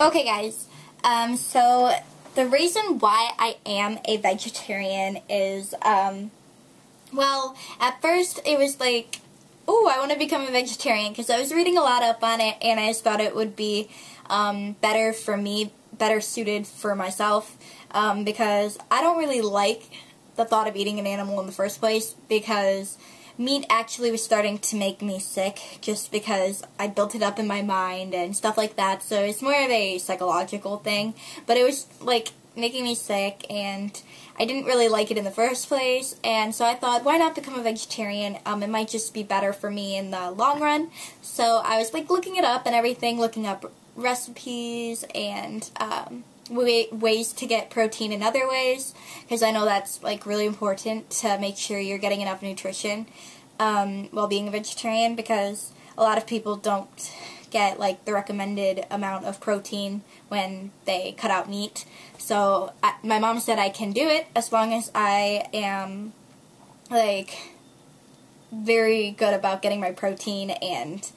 Okay, guys, so the reason why I am a vegetarian is, well, at first it was like, oh, I want to become a vegetarian because I was reading a lot up on it and I just thought it would be better for me, better suited for myself, because I don't really like the thought of eating an animal in the first place because meat actually was starting to make me sick just because I built it up in my mind and stuff like that. So it's more of a psychological thing. But it was like making me sick and I didn't really like it in the first place. And so I thought, why not become a vegetarian? It might just be better for me in the long run. So I was like looking it up and everything, looking up recipes and ways to get protein in other ways, because I know that's like really important to make sure you're getting enough nutrition while being a vegetarian, because a lot of people don't get like the recommended amount of protein when they cut out meat. So my mom said I can do it as long as I am like very good about getting my protein and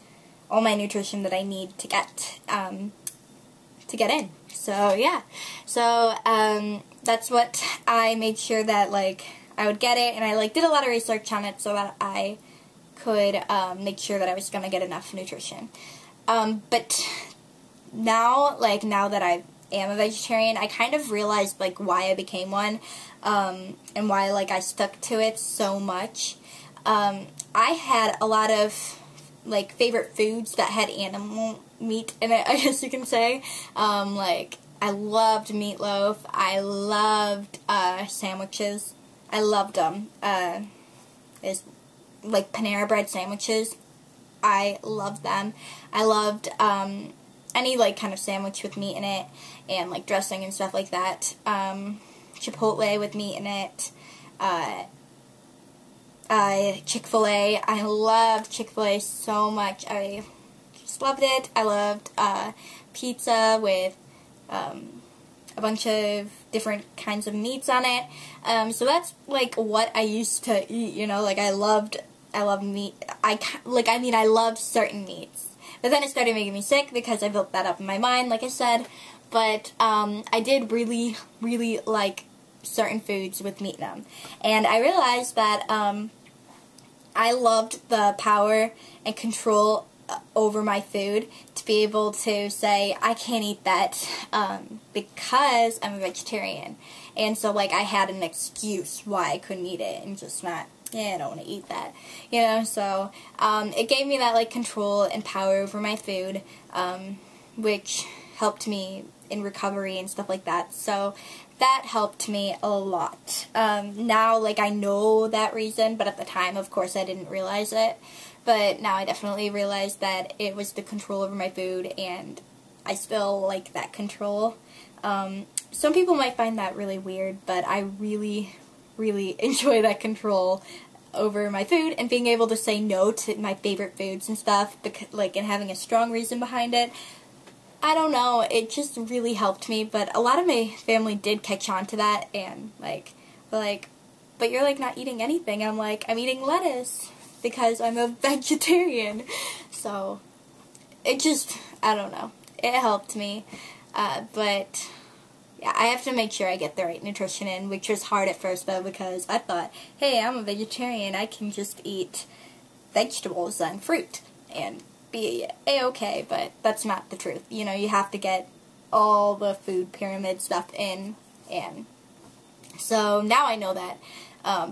all my nutrition that I need to get in. So yeah, so that's what I made sure that like I would get it, and I like did a lot of research on it so that I could make sure that I was gonna get enough nutrition. But now that I am a vegetarian, I kind of realized like why I became one, and why like I stuck to it so much. I had a lot of like favorite foods that had animal meat in it, I guess you can say. Like I loved meatloaf. I loved sandwiches. I loved them. Is like Panera bread sandwiches. I loved them. I loved any like kind of sandwich with meat in it and like dressing and stuff like that. Chipotle with meat in it. Chick-fil-A. I loved Chick-fil-A so much. I just loved it. I loved pizza with a bunch of different kinds of meats on it. So that's like what I used to eat, you know, like I loved meat. I loved certain meats. But then it started making me sick because I built that up in my mind, like I said. But I did really, really like certain foods with meat in them. And I realized that I loved the power and control over my food to be able to say, I can't eat that because I'm a vegetarian. And so, like, I had an excuse why I couldn't eat it and just not, I don't want to eat that, you know. So it gave me that, like, control and power over my food, which helped me in recovery and stuff like that. So that helped me a lot. Now, like, I know that reason, but at the time, of course, I didn't realize it. But now I definitely realize that it was the control over my food, and I still like that control. Some people might find that really weird, but I really, really enjoy that control over my food and being able to say no to my favorite foods and stuff, like, and having a strong reason behind it. I don't know, it just really helped me, but a lot of my family did catch on to that, and but you're like not eating anything. I'm like, I'm eating lettuce because I'm a vegetarian. So it just, I don't know, it helped me, but yeah, I have to make sure I get the right nutrition in, which was hard at first though, because I thought, hey, I'm a vegetarian, I can just eat vegetables and fruit and be a-okay, but that's not the truth. You know, you have to get all the food pyramid stuff in, and so now I know that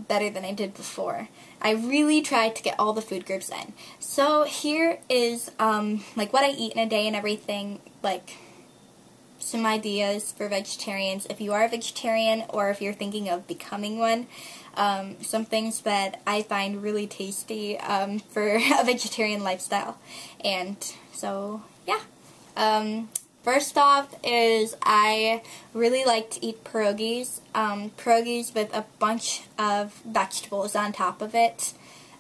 better than I did before. I really tried to get all the food groups in. So here is like what I eat in a day and everything, like some ideas for vegetarians if you are a vegetarian or if you're thinking of becoming one. Some things that I find really tasty for a vegetarian lifestyle. And so, yeah. First off is I really like to eat pierogies. Pierogies with a bunch of vegetables on top of it.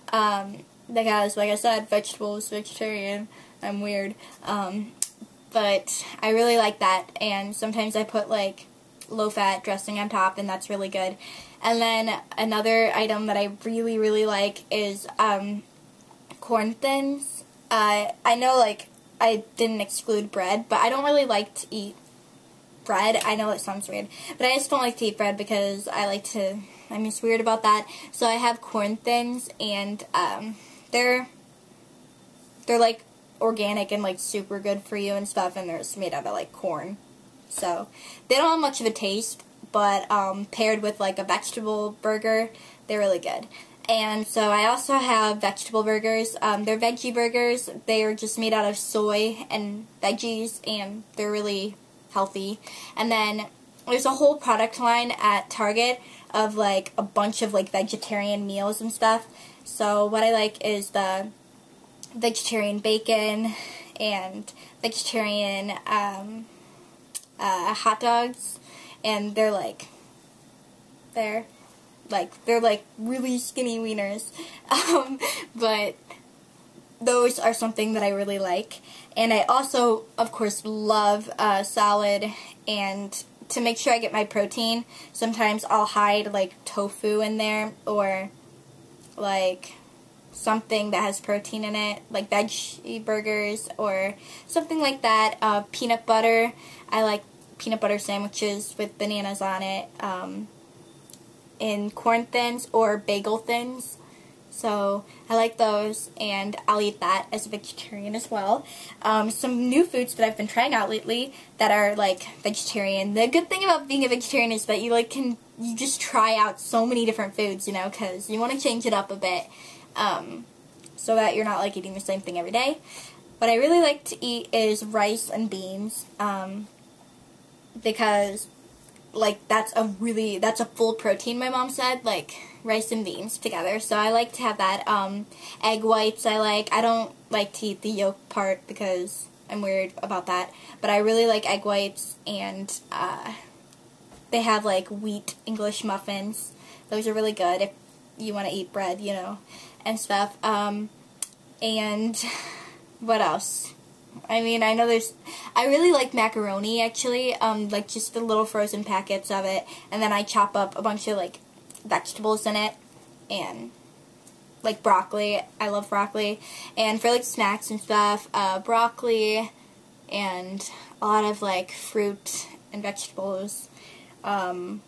Because, like I said, vegetables, vegetarian, I'm weird. But I really like that. And sometimes I put, like, low-fat dressing on top, and that's really good. And then another item that I really, really like is corn thins. I know, like, I didn't exclude bread, but I don't really like to eat bread. I know it sounds weird, but I just don't like to eat bread because I'm just weird about that. So I have corn thins, and they're like organic and like super good for you and stuff, and they're just made out of like corn. So they don't have much of a taste, but paired with like a vegetable burger, they're really good. And so I also have vegetable burgers. They're veggie burgers. They are just made out of soy and veggies, and they're really healthy. And then there's a whole product line at Target of like a bunch of like vegetarian meals and stuff. So what I like is the vegetarian bacon and vegetarian hot dogs, and they're like really skinny wieners, but those are something that I really like. And I also, of course, love salad, and to make sure I get my protein, sometimes I'll hide like tofu in there, or like something that has protein in it, like veggie burgers or something like that. Peanut butter, I like peanut butter sandwiches with bananas on it, in corn thins or bagel thins. So I like those, and I'll eat that as a vegetarian as well. Some new foods that I've been trying out lately that are like vegetarian. The good thing about being a vegetarian is that you just try out so many different foods, you know, because you want to change it up a bit, so that you're not like eating the same thing every day. What I really like to eat is rice and beans, because like that's a full protein, my mom said, like rice and beans together. So I like to have that. Egg whites I don't like to eat the yolk part because I'm weird about that, but I really like egg whites, and they have like wheat English muffins. Those are really good if you want to eat bread, you know, and stuff. And what else? I mean, I really like macaroni, actually, like just the little frozen packets of it, and then I chop up a bunch of like vegetables in it, and like broccoli. I love broccoli. And for like snacks and stuff, broccoli and a lot of like fruit and vegetables. I'm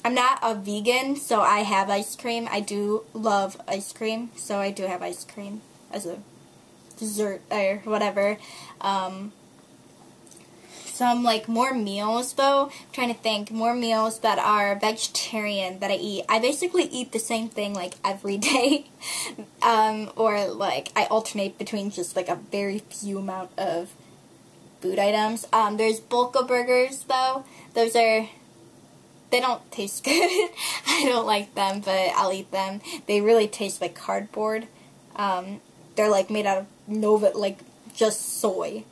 not a vegan, so I have ice cream. I do love ice cream, so I do have ice cream as a dessert or whatever. Some like more meals though. I'm trying to think more meals that are vegetarian that I eat. I basically eat the same thing like every day, or like I alternate between just like a very few amount of food items. There's Bulka burgers though. They don't taste good. I don't like them, but I'll eat them. They really taste like cardboard. They're like made out of like just soy,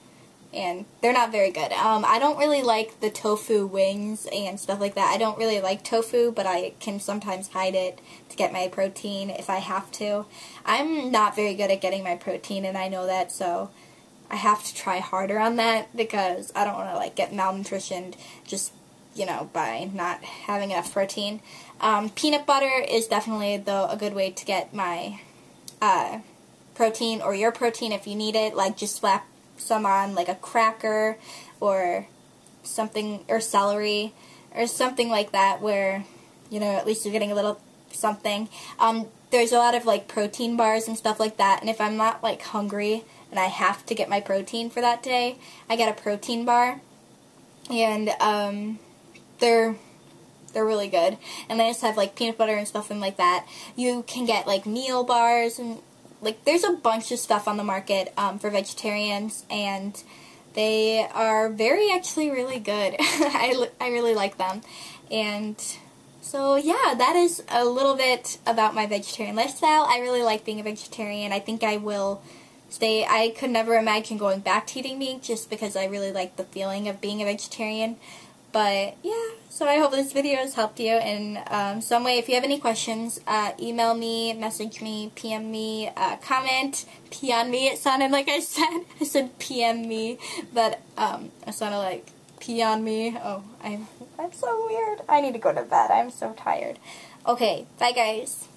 and they're not very good. I don't really like the tofu wings and stuff like that. I don't really like tofu, but I can sometimes hide it to get my protein if I have to. I'm not very good at getting my protein, and I know that, so I have to try harder on that because I don't want to like get malnutritioned just, you know, by not having enough protein. Peanut butter is definitely though a good way to get my protein, or your protein if you need it. Like just slap some on like a cracker or something, or celery or something like that, where, you know, at least you're getting a little something. There's a lot of like protein bars and stuff like that, and if I'm not like hungry and I have to get my protein for that day, I get a protein bar, and they're really good, and they just have like peanut butter and stuff and like that. You can get like meal bars, and like there's a bunch of stuff on the market for vegetarians, and they are actually really good. I really like them. And so yeah, that is a little bit about my vegetarian lifestyle. I really like being a vegetarian. I think I will stay. I could never imagine going back to eating meat just because I really like the feeling of being a vegetarian. But yeah, so I hope this video has helped you in some way. If you have any questions, email me, message me, PM me, comment, pee on me. It sounded like I said PM me, but it sounded like pee on me. Oh, I'm so weird. I need to go to bed. I'm so tired. Okay, bye guys.